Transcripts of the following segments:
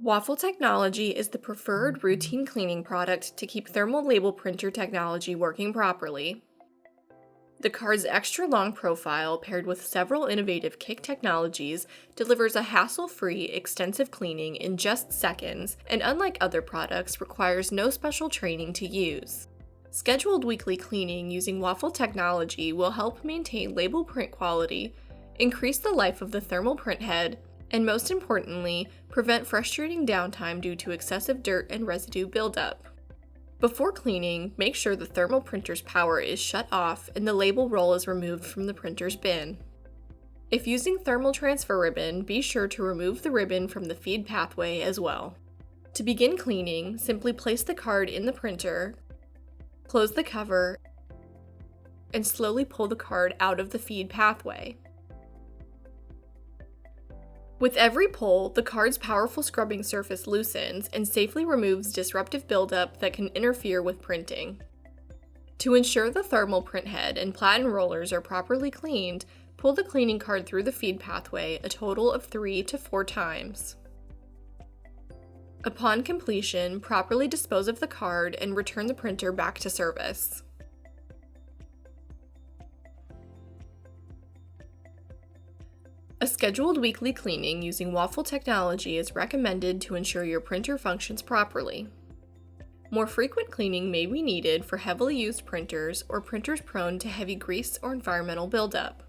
Waffletechnology is the preferred routine cleaning product to keep thermal label printer technology working properly. The card's extra-long profile, paired with several innovative KICK technologies, delivers a hassle-free, extensive cleaning in just seconds, and unlike other products, requires no special training to use. Scheduled weekly cleaning using Waffletechnology will help maintain label print quality, increase the life of the thermal print head, and most importantly, prevent frustrating downtime due to excessive dirt and residue buildup. Before cleaning, make sure the thermal printer's power is shut off and the label roll is removed from the printer's bin. If using thermal transfer ribbon, be sure to remove the ribbon from the feed pathway as well. To begin cleaning, simply place the card in the printer, close the cover, and slowly pull the card out of the feed pathway. With every pull, the card's powerful scrubbing surface loosens and safely removes disruptive buildup that can interfere with printing. To ensure the thermal print head and platen rollers are properly cleaned, pull the cleaning card through the feed pathway a total of 3 to 4 times. Upon completion, properly dispose of the card and return the printer back to service. A scheduled weekly cleaning using Waffletechnology is recommended to ensure your printer functions properly. More frequent cleaning may be needed for heavily used printers or printers prone to heavy grease or environmental buildup.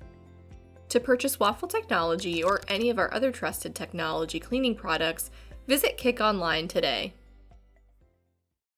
To purchase Waffletechnology or any of our other trusted technology cleaning products, visit KICK online today.